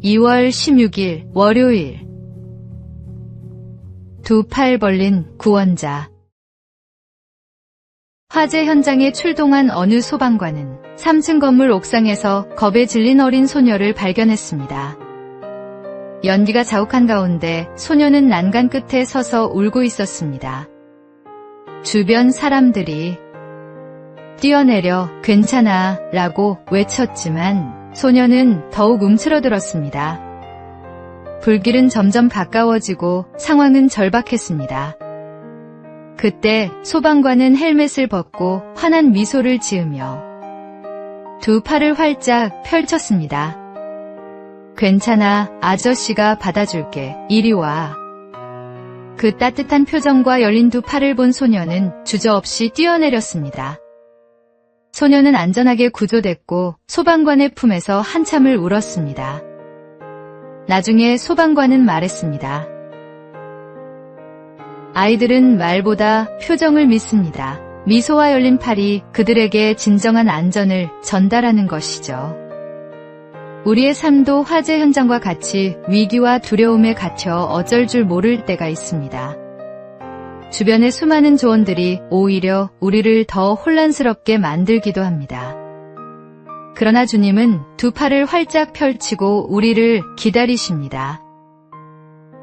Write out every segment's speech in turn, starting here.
2월 16일 월요일. 두 팔 벌린 구원자. 화재 현장에 출동한 어느 소방관은 3층 건물 옥상에서 겁에 질린 어린 소녀를 발견했습니다. 연기가 자욱한 가운데 소녀는 난간 끝에 서서 울고 있었습니다. 주변 사람들이 뛰어내려 괜찮아 라고 외쳤지만 소녀는 더욱 움츠러들었습니다. 불길은 점점 가까워지고 상황은 절박했습니다. 그때 소방관은 헬멧을 벗고 환한 미소를 지으며 두 팔을 활짝 펼쳤습니다. 괜찮아, 아저씨가 받아줄게. 이리 와. 그 따뜻한 표정과 열린 두 팔을 본 소녀는 주저없이 뛰어내렸습니다. 소녀는 안전하게 구조됐고 소방관의 품에서 한참을 울었습니다. 나중에 소방관은 말했습니다. 아이들은 말보다 표정을 믿습니다. 미소와 열린 팔이 그들에게 진정한 안전을 전달하는 것이죠. 우리의 삶도 화재 현장과 같이 위기와 두려움에 갇혀 어쩔 줄 모를 때가 있습니다. 주변의 수많은 조언들이 오히려 우리를 더 혼란스럽게 만들기도 합니다. 그러나 주님은 두 팔을 활짝 펼치고 우리를 기다리십니다.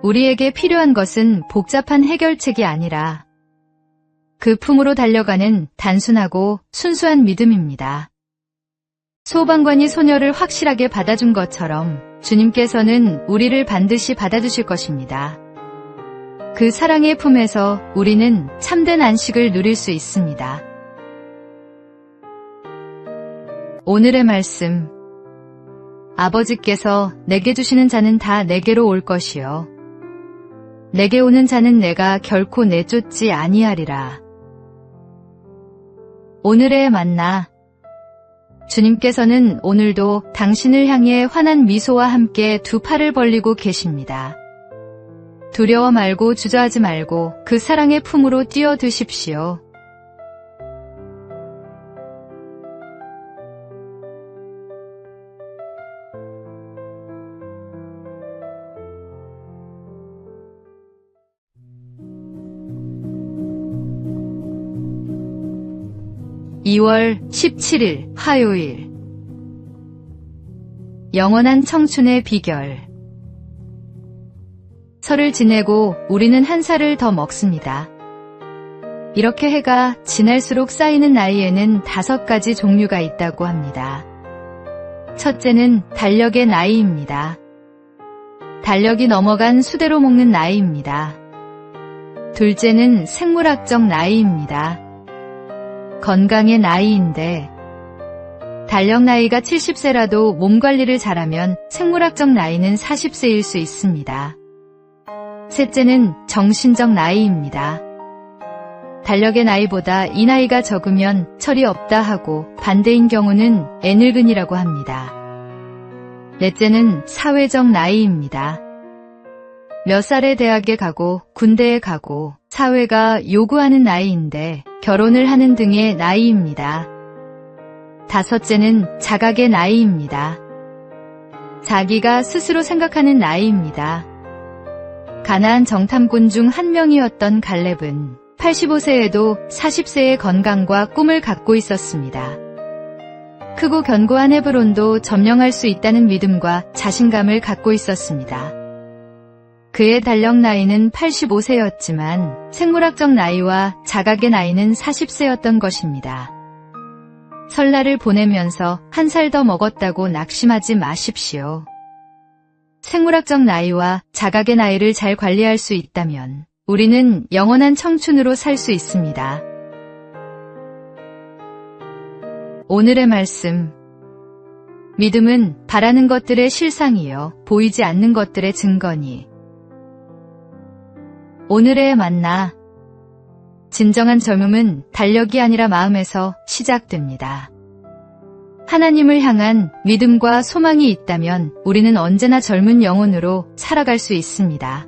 우리에게 필요한 것은 복잡한 해결책이 아니라 그 품으로 달려가는 단순하고 순수한 믿음입니다. 소방관이 소녀를 확실하게 받아준 것처럼 주님께서는 우리를 반드시 받아주실 것입니다. 그 사랑의 품에서 우리는 참된 안식을 누릴 수 있습니다. 오늘의 말씀. 아버지께서 내게 주시는 자는 다 내게로 올 것이요 내게 오는 자는 내가 결코 내쫓지 아니하리라. 오늘의 만나. 주님께서는 오늘도 당신을 향해 환한 미소와 함께 두 팔을 벌리고 계십니다. 두려워 말고 주저하지 말고 그 사랑의 품으로 뛰어드십시오. (2월 17일) 화요일. 영원한 청춘의 비결. 설을 지내고 우리는 한 살을 더 먹습니다. 이렇게 해가 지날수록 쌓이는 나이에는 5가지 종류가 있다고 합니다. 첫째는 달력의 나이입니다. 달력이 넘어간 수대로 먹는 나이입니다. 둘째는 생물학적 나이입니다. 건강의 나이인데 달력 나이가 70세라도 몸 관리를 잘하면 생물학적 나이는 40세일 수 있습니다. 셋째는 정신적 나이입니다. 달력의 나이보다 이 나이가 적으면 철이 없다 하고 반대인 경우는 애늙은이라고 합니다. 넷째는 사회적 나이입니다. 몇 살에 대학에 가고 군대에 가고 사회가 요구하는 나이인데 결혼을 하는 등의 나이입니다. 다섯째는 자각의 나이입니다. 자기가 스스로 생각하는 나이입니다. 가나안 정탐꾼 중 한 명이었던 갈렙은 85세에도 40세의 건강과 꿈을 갖고 있었습니다. 크고 견고한 헤브론도 점령할 수 있다는 믿음과 자신감을 갖고 있었습니다. 그의 달력 나이는 85세였지만 생물학적 나이와 자각의 나이는 40세였던 것입니다. 설날을 보내면서 한 살 더 먹었다고 낙심하지 마십시오. 생물학적 나이와 자각의 나이를 잘 관리할 수 있다면 우리는 영원한 청춘으로 살 수 있습니다. 오늘의 말씀. 믿음은 바라는 것들의 실상이요 보이지 않는 것들의 증거니. 오늘의 만나. 진정한 젊음은 달력이 아니라 마음에서 시작됩니다. 하나님을 향한 믿음과 소망이 있다면 우리는 언제나 젊은 영혼으로 살아갈 수 있습니다.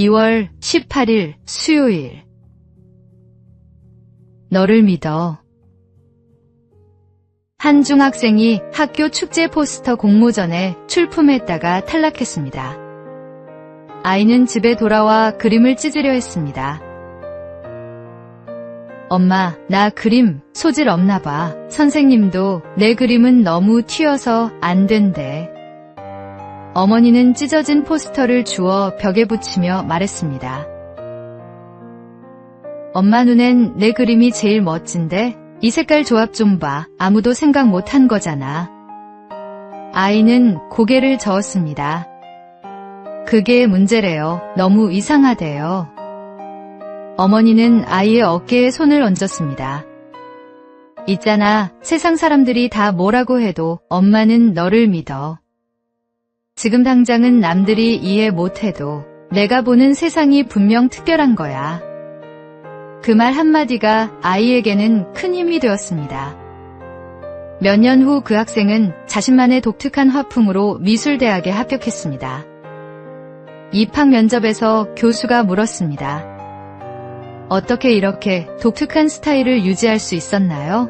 2월 18일 수요일. 너를 믿어. 한 중학생이 학교 축제 포스터 공모전에 출품했다가 탈락했습니다. 아이는 집에 돌아와 그림을 찢으려 했습니다. 엄마, 나 그림 소질 없나 봐. 선생님도 내 그림은 너무 튀어서 안 된대. 어머니는 찢어진 포스터를 주워 벽에 붙이며 말했습니다. 엄마 눈엔 내 그림이 제일 멋진데? 이 색깔 조합 좀 봐. 아무도 생각 못한 거잖아. 아이는 고개를 저었습니다. 그게 문제래요. 너무 이상하대요. 어머니는 아이의 어깨에 손을 얹었습니다. 있잖아, 세상 사람들이 다 뭐라고 해도 엄마는 너를 믿어. 지금 당장은 남들이 이해 못해도 내가 보는 세상이 분명 특별한 거야. 그 말 한마디가 아이에게는 큰 힘이 되었습니다. 몇 년 후 그 학생은 자신만의 독특한 화풍으로 미술대학에 합격했습니다. 입학 면접에서 교수가 물었습니다. 어떻게 이렇게 독특한 스타일을 유지할 수 있었나요?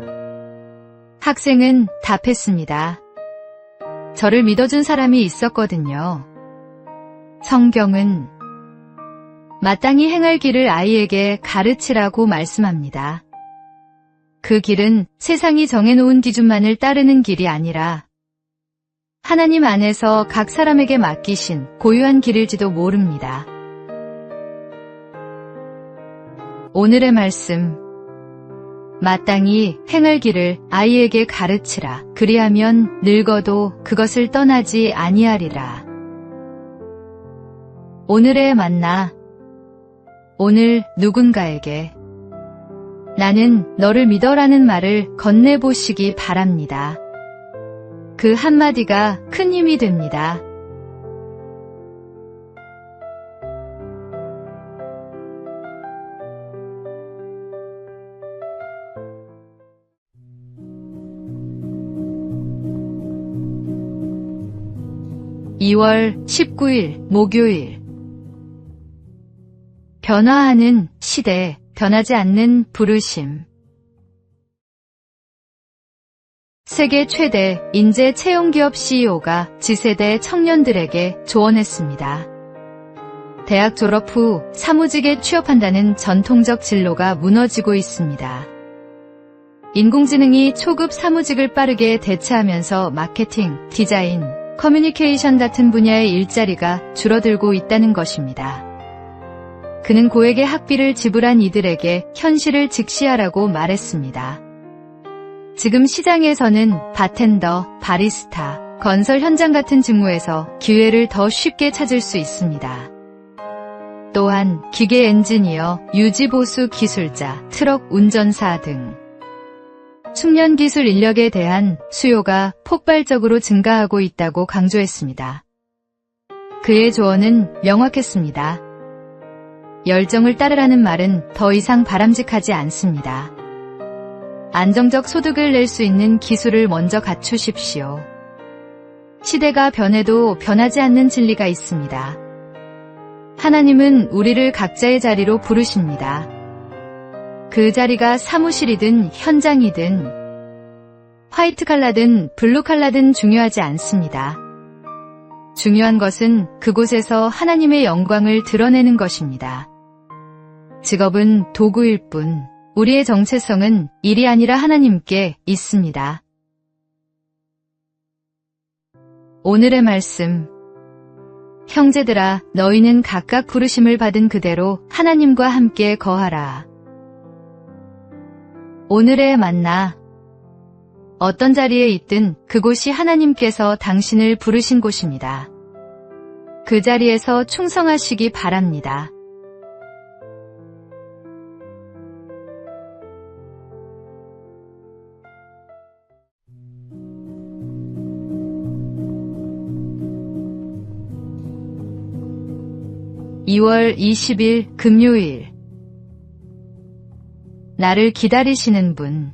학생은 답했습니다. 저를 믿어준 사람이 있었거든요. 성경은 마땅히 행할 길을 아이에게 가르치라고 말씀합니다. 그 길은 세상이 정해놓은 기준만을 따르는 길이 아니라 하나님 안에서 각 사람에게 맡기신 고유한 길일지도 모릅니다. 오늘의 말씀. 마땅히 행할 길을 아이에게 가르치라. 그리하면 늙어도 그것을 떠나지 아니하리라. 오늘의 만나. 오늘 누군가에게 나는 너를 믿어라는 말을 건네보시기 바랍니다. 그 한마디가 큰 힘이 됩니다. (2월 19일) 목요일. 변화하는 시대, 변하지 않는 부르심. 세계 최대 인재 채용기업 CEO가 Z세대 청년들에게 조언했습니다. 대학 졸업 후 사무직에 취업한다는 전통적 진로가 무너지고 있습니다. 인공지능이 초급 사무직을 빠르게 대체하면서 마케팅, 디자인, 커뮤니케이션 같은 분야의 일자리가 줄어들고 있다는 것입니다. 그는 고액의 학비를 지불한 이들에게 현실을 직시하라고 말했습니다. 지금 시장에서는 바텐더, 바리스타, 건설 현장 같은 직무에서 기회를 더 쉽게 찾을 수 있습니다. 또한 기계 엔지니어, 유지보수 기술자, 트럭 운전사 등 숙련 기술 인력에 대한 수요가 폭발적으로 증가하고 있다고 강조했습니다. 그의 조언은 명확했습니다. 열정을 따르라는 말은 더 이상 바람직하지 않습니다. 안정적 소득을 낼 수 있는 기술을 먼저 갖추십시오. 시대가 변해도 변하지 않는 진리가 있습니다. 하나님은 우리를 각자의 자리로 부르십니다. 그 자리가 사무실이든 현장이든 화이트 칼라든 블루 칼라든 중요하지 않습니다. 중요한 것은 그곳에서 하나님의 영광을 드러내는 것입니다. 직업은 도구일 뿐 우리의 정체성은 일이 아니라 하나님께 있습니다. 오늘의 말씀. 형제들아, 너희는 각각 부르심을 받은 그대로 하나님과 함께 거하라. 오늘의 만나. 어떤 자리에 있든 그곳이 하나님께서 당신을 부르신 곳입니다. 그 자리에서 충성하시기 바랍니다. (2월 20일) 금요일. 나를 기다리시는 분.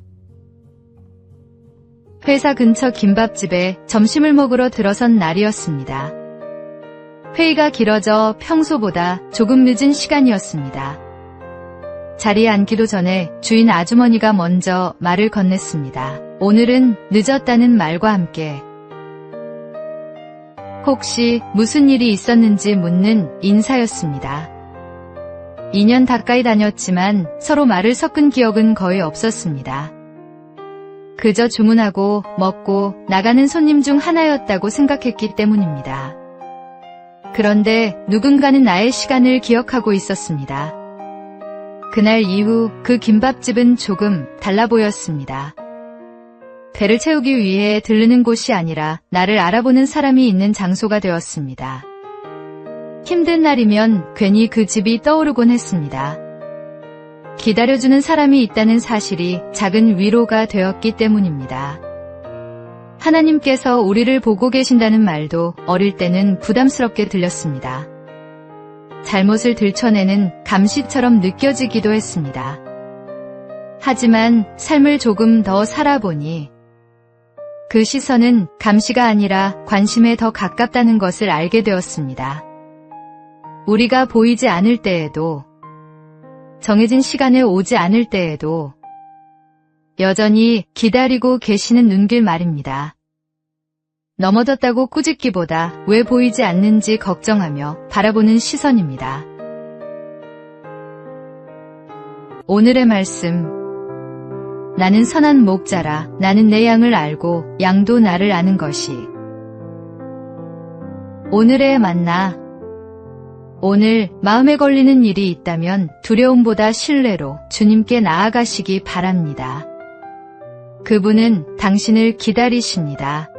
회사 근처 김밥집에 점심을 먹으러 들어선 날이었습니다. 회의가 길어져 평소보다 조금 늦은 시간이었습니다. 자리에 앉기도 전에 주인 아주머니가 먼저 말을 건넸습니다. 오늘은 늦었다는 말과 함께 혹시 무슨 일이 있었는지 묻는 인사였습니다. 2년 가까이 다녔지만 서로 말을 섞은 기억은 거의 없었습니다. 그저 주문하고 먹고 나가는 손님 중 하나였다고 생각했기 때문입니다. 그런데 누군가는 나의 시간을 기억하고 있었습니다. 그날 이후 그 김밥집은 조금 달라 보였습니다. 배를 채우기 위해 들르는 곳이 아니라 나를 알아보는 사람이 있는 장소가 되었습니다. 힘든 날이면 괜히 그 집이 떠오르곤 했습니다. 기다려주는 사람이 있다는 사실이 작은 위로가 되었기 때문입니다. 하나님께서 우리를 보고 계신다는 말도 어릴 때는 부담스럽게 들렸습니다. 잘못을 들춰내는 감시처럼 느껴지기도 했습니다. 하지만 삶을 조금 더 살아보니 그 시선은 감시가 아니라 관심에 더 가깝다는 것을 알게 되었습니다. 우리가 보이지 않을 때에도, 정해진 시간에 오지 않을 때에도 여전히 기다리고 계시는 눈길 말입니다. 넘어졌다고 꾸짖기보다 왜 보이지 않는지 걱정하며 바라보는 시선입니다. 오늘의 말씀. 나는 선한 목자라. 나는 내 양을 알고 양도 나를 아는 것이. 오늘의 만나. 오늘 마음에 걸리는 일이 있다면 두려움보다 신뢰로 주님께 나아가시기 바랍니다. 그분은 당신을 기다리십니다.